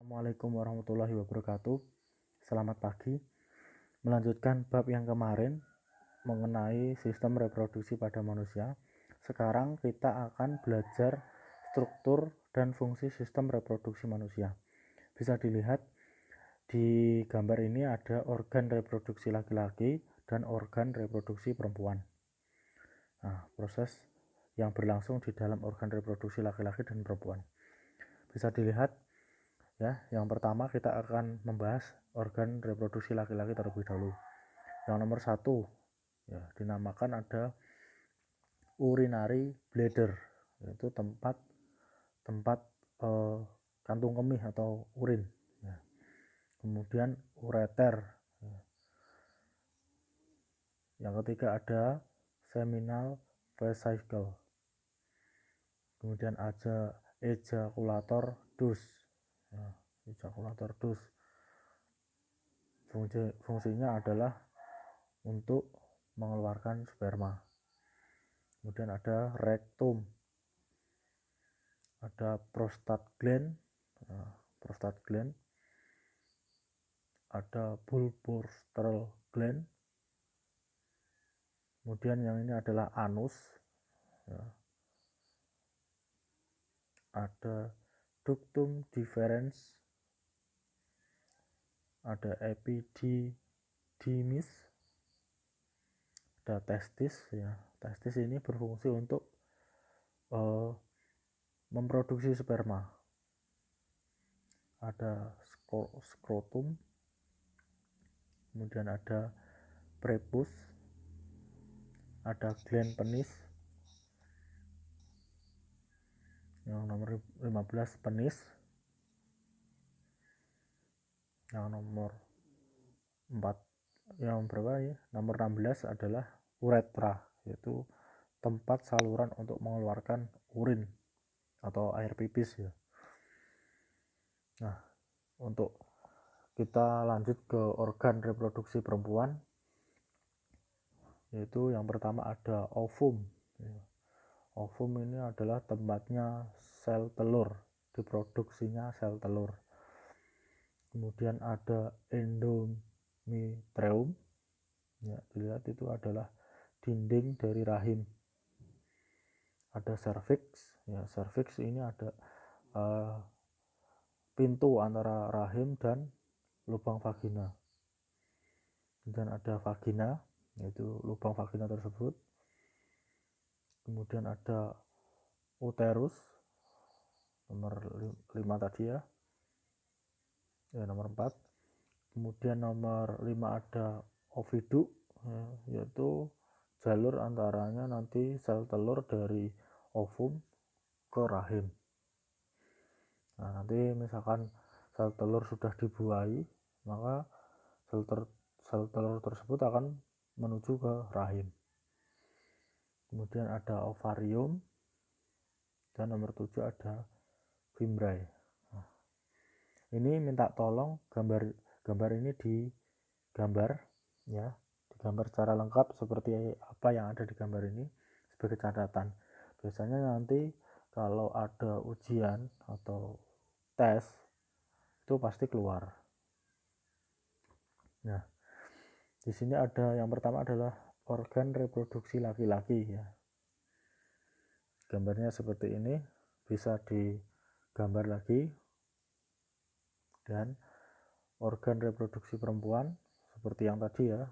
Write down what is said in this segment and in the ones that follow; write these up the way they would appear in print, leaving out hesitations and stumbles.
Assalamualaikum warahmatullahi wabarakatuh. Selamat pagi. Melanjutkan bab yang kemarin mengenai sistem reproduksi pada manusia. Sekarang kita akan belajar struktur dan fungsi sistem reproduksi manusia. Bisa dilihat di gambar ini ada organ reproduksi laki-laki dan organ reproduksi perempuan. Nah, proses yang berlangsung di dalam organ reproduksi laki-laki dan perempuan. Bisa dilihat ya, yang pertama kita akan membahas organ reproduksi laki-laki terlebih dahulu. Yang nomor 1 ya, dinamakan ada urinary bladder, yaitu tempat kantung kemih atau urin ya. Kemudian ureter ya. Yang ketiga ada seminal vesicle. Kemudian ada ejaculator duct ya, ejaculator duct. Fungsinya adalah untuk mengeluarkan sperma. Kemudian ada rectum, ada prostate gland, ada bulbourethral gland. Kemudian yang ini adalah anus ya. Ada ductum deferens, ada epididymis, ada testis ya. Testis ini berfungsi untuk memproduksi sperma. Ada skrotum, kemudian ada prepuce, ada gland penis. Yang nomor 15 penis. Yang nomor 4 yang berapa ya? Nomor 16 adalah uretra, yaitu tempat saluran untuk mengeluarkan urin atau air pipis ya. Nah, untuk kita lanjut ke organ reproduksi perempuan, yaitu yang pertama ada ovum ya. Ovum ini adalah tempatnya sel telur, diproduksinya sel telur. Kemudian ada endometrium ya, dilihat itu adalah dinding dari rahim. Ada cervix ya, cervix ini ada pintu antara rahim dan lubang vagina. Kemudian ada vagina, yaitu lubang vagina tersebut. Kemudian ada uterus, nomor 5 tadi ya, nomor 4. Kemudian nomor 5 ada oviduk ya, yaitu jalur antaranya nanti sel telur dari ovum ke rahim. Nah, nanti misalkan sel telur sudah dibuahi, maka sel telur tersebut akan menuju ke rahim. Kemudian ada ovarium, dan nomor 7 ada fimbriae. Nah, ini minta tolong gambar ini digambar ya, digambar secara lengkap seperti apa yang ada di gambar ini sebagai catatan. Biasanya nanti kalau ada ujian atau tes itu pasti keluar. Nah, di sini ada yang pertama adalah organ reproduksi laki-laki ya. Gambarnya seperti ini, bisa digambar lagi. Dan organ reproduksi perempuan seperti yang tadi ya,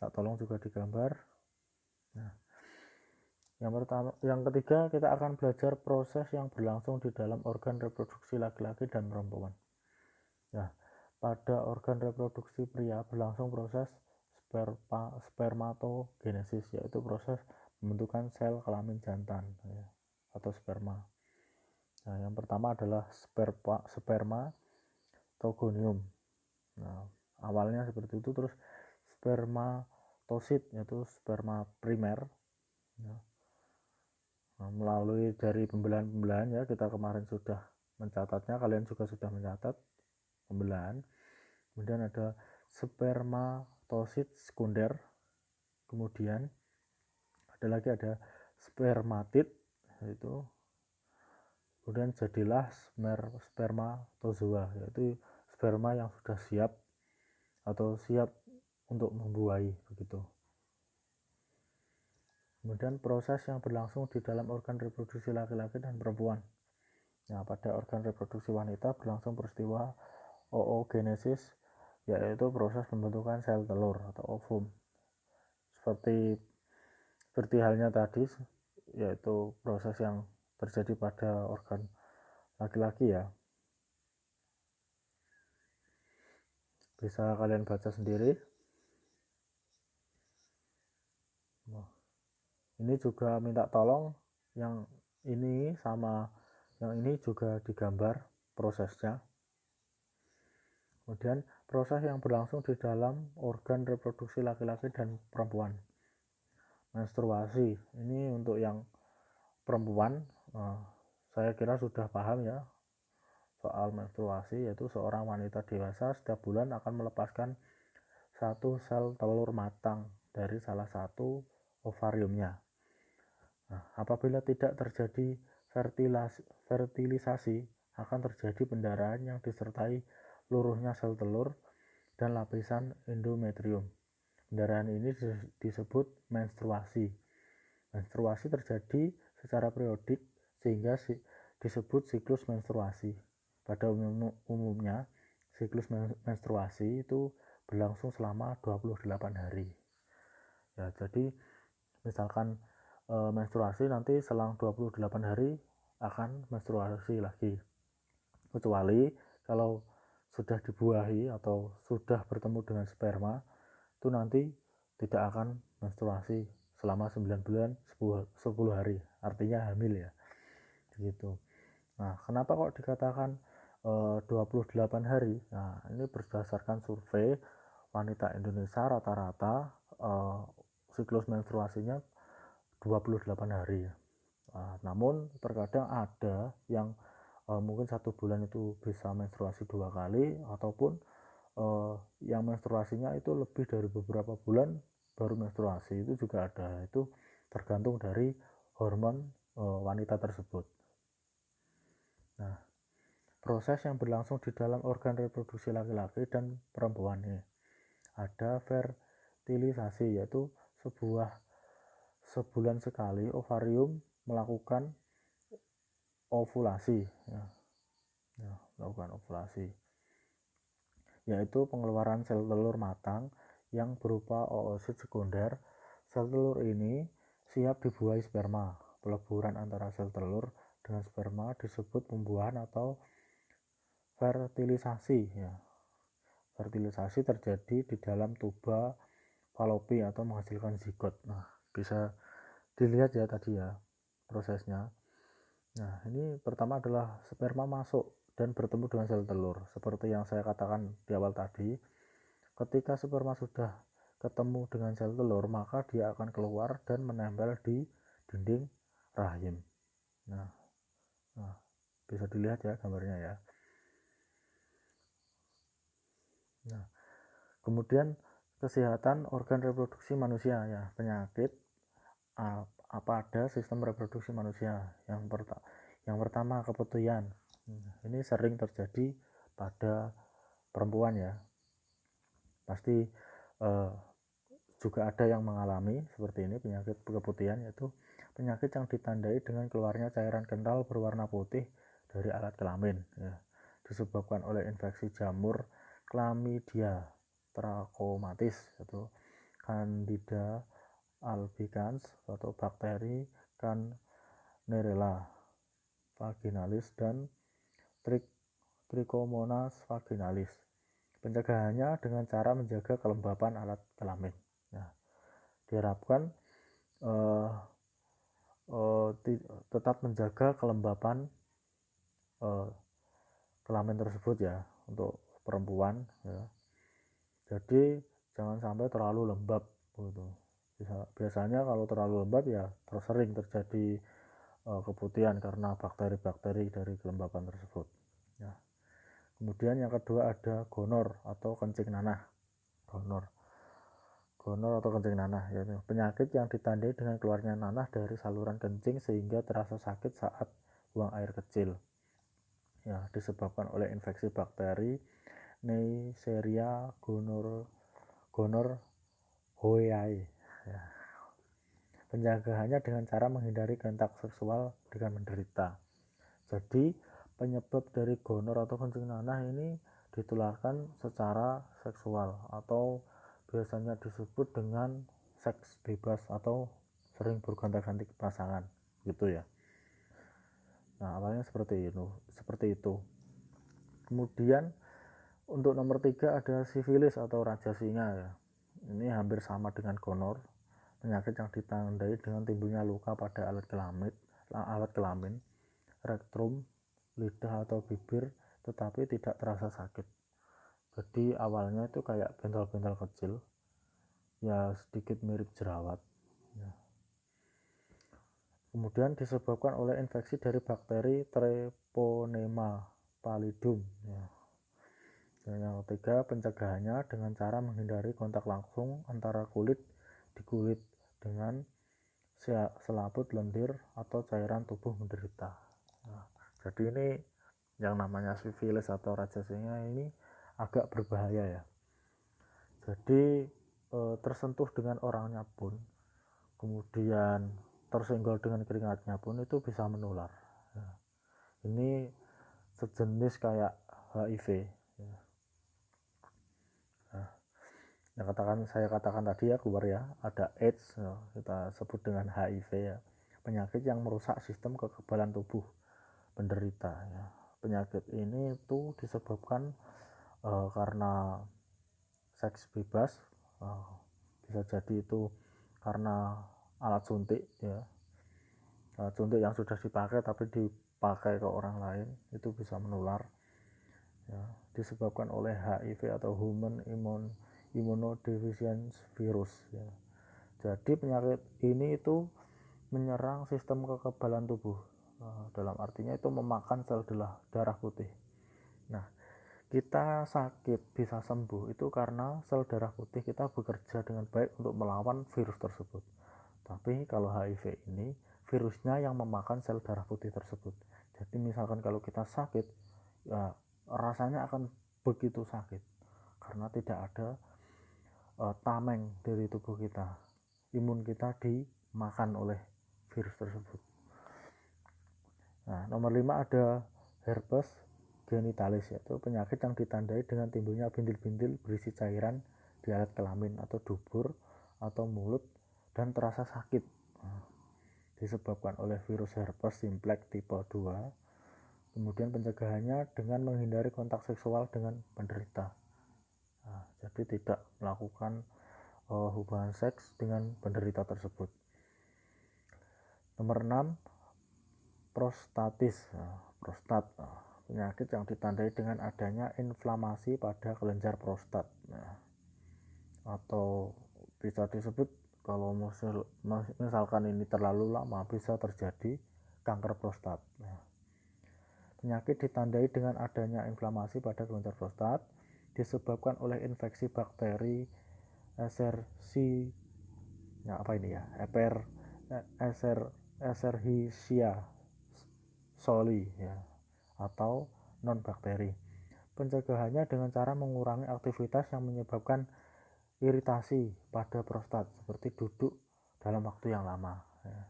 tak tolong juga digambar. Nah, yang ketiga kita akan belajar proses yang berlangsung di dalam organ reproduksi laki-laki dan perempuan. Nah, pada organ reproduksi pria berlangsung proses spermatogenesis, yaitu proses pembentukan sel kelamin jantan ya, atau sperma. Nah, yang pertama adalah spermatogonium. Nah, awalnya seperti itu, terus spermatosit, yaitu sperma primer ya. Nah, melalui dari pembelahan-pembelahan ya, kita kemarin sudah mencatatnya, kalian juga sudah mencatat pembelahan. Kemudian ada spermatosit sekunder. Kemudian ada spermatid, yaitu kemudian jadilah spermatozoa, yaitu sperma yang sudah siap atau siap untuk membuahi begitu. Kemudian proses yang berlangsung di dalam organ reproduksi laki-laki dan perempuan. Nah, pada organ reproduksi wanita berlangsung peristiwa oogenesis, yaitu proses pembentukan sel telur atau ovum. Seperti halnya tadi, yaitu proses yang terjadi pada organ laki-laki ya. Bisa kalian baca sendiri. Ini juga minta tolong yang ini sama yang ini juga digambar prosesnya. Kemudian proses yang berlangsung di dalam organ reproduksi laki-laki dan perempuan. Menstruasi, ini untuk yang perempuan, saya kira sudah paham ya soal menstruasi, yaitu seorang wanita dewasa setiap bulan akan melepaskan satu sel telur matang dari salah satu ovariumnya. Nah, apabila tidak terjadi fertilisasi, akan terjadi pendarahan yang disertai luruhnya sel telur dan lapisan endometrium. Pendarahan ini disebut menstruasi. Menstruasi terjadi secara periodik sehingga disebut siklus menstruasi. Pada umumnya, siklus menstruasi itu berlangsung selama 28 hari. Ya, jadi misalkan menstruasi nanti selang 28 hari akan menstruasi lagi. Kecuali kalau sudah dibuahi atau sudah bertemu dengan sperma, itu nanti tidak akan menstruasi selama 9 bulan 10 hari, artinya hamil ya gitu. Nah, kenapa kok dikatakan 28 hari? Nah, ini berdasarkan survei wanita Indonesia rata-rata siklus menstruasinya 28 hari. Nah, namun terkadang ada yang mungkin 1 bulan itu bisa menstruasi 2 kali, ataupun yang menstruasinya itu lebih dari beberapa bulan baru menstruasi, itu juga ada. Itu tergantung dari hormon wanita tersebut. Nah, proses yang berlangsung di dalam organ reproduksi laki-laki dan perempuan ini ada fertilisasi, yaitu sebulan sekali ovarium melakukan ovulasi melakukan ovulasi, yaitu pengeluaran sel telur matang yang berupa oosit sekunder. Sel telur ini siap dibuahi sperma. Peleburan antara sel telur dengan sperma disebut pembuahan atau fertilisasi ya. Fertilisasi terjadi di dalam tuba falopi atau menghasilkan zigot. Nah, bisa dilihat ya tadi ya prosesnya. Nah, ini pertama adalah sperma masuk dan bertemu dengan sel telur. Seperti yang saya katakan di awal tadi, ketika sperma sudah ketemu dengan sel telur, maka dia akan keluar dan menempel di dinding rahim. Nah, bisa dilihat ya gambarnya ya. Nah, kemudian kesehatan organ reproduksi manusia ya, penyakit pada sistem reproduksi manusia. Yang pertama keputihan. Ini sering terjadi pada perempuan ya. Pasti juga ada yang mengalami seperti ini, penyakit keputihan, yaitu penyakit yang ditandai dengan keluarnya cairan kental berwarna putih dari alat kelamin ya, disebabkan oleh infeksi jamur Chlamydia trachomatis atau Candida albicans atau bakteri Candida vaginalis dan Trichomonas vaginalis. Pencegahannya dengan cara menjaga kelembapan alat kelamin. Nah, diharapkan tetap menjaga kelembapan kelamin tersebut ya untuk perempuan ya. Jadi jangan sampai terlalu lembab gitu. Biasanya kalau terlalu lembab ya sering terjadi keputihan karena bakteri-bakteri dari kelembapan tersebut ya. Kemudian yang kedua ada gonor atau kencing nanah. Gonor atau kencing nanah, yaitu penyakit yang ditandai dengan keluarnya nanah dari saluran kencing sehingga terasa sakit saat buang air kecil. Ya, disebabkan oleh infeksi bakteri Neisseria gonorrhoeae. Ya. Pencegahannya dengan cara menghindari kontak seksual dengan menderita. Jadi penyebab dari gonor atau kencing nanah ini ditularkan secara seksual atau biasanya disebut dengan seks bebas atau sering bergonta-ganti pasangan gitu ya. Nah, awalnya seperti itu. Kemudian untuk nomor 3 ada sifilis atau raja singa ya. Ini hampir sama dengan gonor, penyakit yang ditandai dengan timbulnya luka pada alat kelamin, rektum, lidah atau bibir, tetapi tidak terasa sakit. Jadi awalnya itu kayak bental-bental kecil, ya sedikit mirip jerawat. Ya. Kemudian disebabkan oleh infeksi dari bakteri Treponema pallidum. Ya. Dan yang ketiga, pencegahannya dengan cara menghindari kontak langsung antara kulit di kulit dengan selaput lendir atau cairan tubuh menderita. Nah, jadi ini yang namanya sifilis atau raja singa ini agak berbahaya ya. Jadi tersentuh dengan orangnya pun, kemudian tersenggol dengan keringatnya pun itu bisa menular. Nah, ini sejenis kayak HIV. Ya. Nah, saya katakan tadi ya, keluar ya, ada AIDS, ya, kita sebut dengan HIV ya, penyakit yang merusak sistem kekebalan tubuh penderita ya. Penyakit ini itu disebabkan karena seks bebas, bisa jadi itu karena alat suntik ya, alat suntik yang sudah dipakai tapi dipakai ke orang lain, itu bisa menular ya, disebabkan oleh HIV atau Human Immunodeficiency Virus ya. Jadi penyakit ini itu menyerang sistem kekebalan tubuh, dalam artinya itu memakan sel darah putih. Nah, kita sakit bisa sembuh itu karena sel darah putih kita bekerja dengan baik untuk melawan virus tersebut. Tapi kalau HIV ini virusnya yang memakan sel darah putih tersebut. Jadi misalkan kalau kita sakit, ya rasanya akan begitu sakit karena tidak ada tameng dari tubuh kita, imun kita dimakan oleh virus tersebut. Nah, nomor 5 ada herpes genitalis, yaitu penyakit yang ditandai dengan timbulnya bintil-bintil berisi cairan di alat kelamin atau dubur atau mulut dan terasa sakit. Nah, disebabkan oleh virus herpes simplex tipe 2. Kemudian pencegahannya dengan menghindari kontak seksual dengan penderita. Nah, jadi tidak melakukan hubungan seks dengan penderita tersebut. Nomor 6, prostatis. Prostat, penyakit yang ditandai dengan adanya inflamasi pada kelenjar prostat. Atau bisa disebut kalau misalkan ini terlalu lama bisa terjadi kanker prostat. Penyakit ditandai dengan adanya inflamasi pada kelenjar prostat disebabkan oleh infeksi bakteri Escherichia coli ya, atau non bakteri. Pencegahannya dengan cara mengurangi aktivitas yang menyebabkan iritasi pada prostat seperti duduk dalam waktu yang lama ya.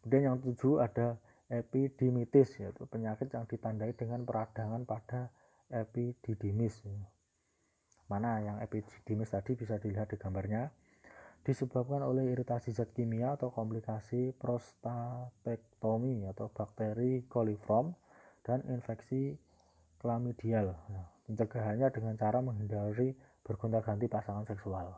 Kemudian yang 7 ada epididymitis, yaitu penyakit yang ditandai dengan peradangan pada epididymis. Mana yang epididymis tadi bisa dilihat di gambarnya, disebabkan oleh iritasi zat kimia atau komplikasi prostatektomi atau bakteri coliform dan infeksi klamidial. Pencegahannya dengan cara menghindari bergonta-ganti pasangan seksual.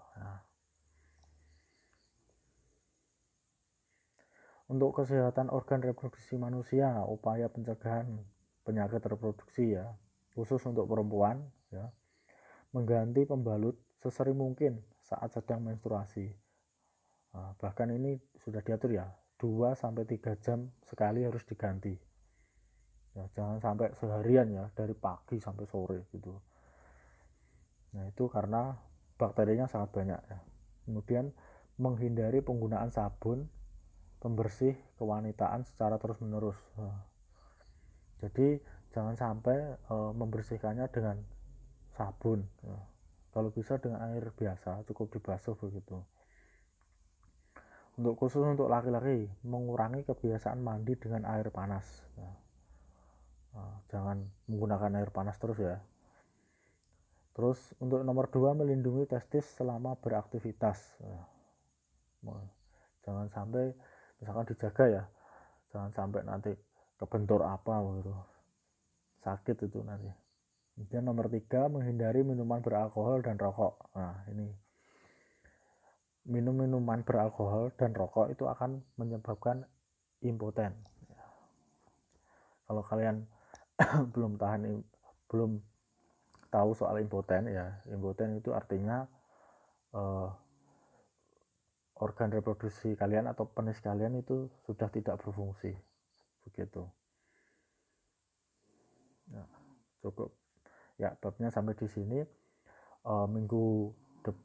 Untuk kesehatan organ reproduksi manusia, upaya pencegahan penyakit reproduksi ya, khusus untuk perempuan ya, mengganti pembalut sesering mungkin saat sedang menstruasi. Nah, bahkan ini sudah diatur ya, 2-3 jam sekali harus diganti. Ya, jangan sampai seharian ya, dari pagi sampai sore gitu. Nah, itu karena bakterinya sangat banyak ya. Kemudian menghindari penggunaan sabun pembersih kewanitaan secara terus-menerus. Jadi jangan sampai membersihkannya dengan sabun. Kalau bisa dengan air biasa, cukup dibasuh begitu. Untuk khusus untuk laki-laki, mengurangi kebiasaan mandi dengan air panas. Jangan menggunakan air panas terus ya. Terus untuk nomor 2, melindungi testis selama beraktivitas. Jangan sampai misalkan dijaga ya, jangan sampai nanti kebentur apa gitu, sakit itu nanti. Kemudian nomor 3, menghindari minuman beralkohol dan rokok. Nah ini, minum minuman beralkohol dan rokok itu akan menyebabkan impoten. Kalau kalian belum tahu soal impoten ya, impoten itu artinya organ reproduksi kalian atau penis kalian itu sudah tidak berfungsi begitu. Nah, cukup ya, babnya sampai di sini.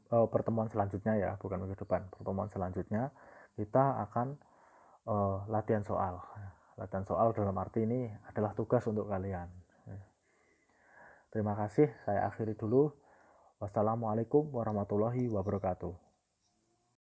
Pertemuan selanjutnya ya, bukan minggu depan, pertemuan selanjutnya kita akan latihan soal. Latihan soal dalam arti ini adalah tugas untuk kalian. Terima kasih, saya akhiri dulu. Wassalamualaikum warahmatullahi wabarakatuh.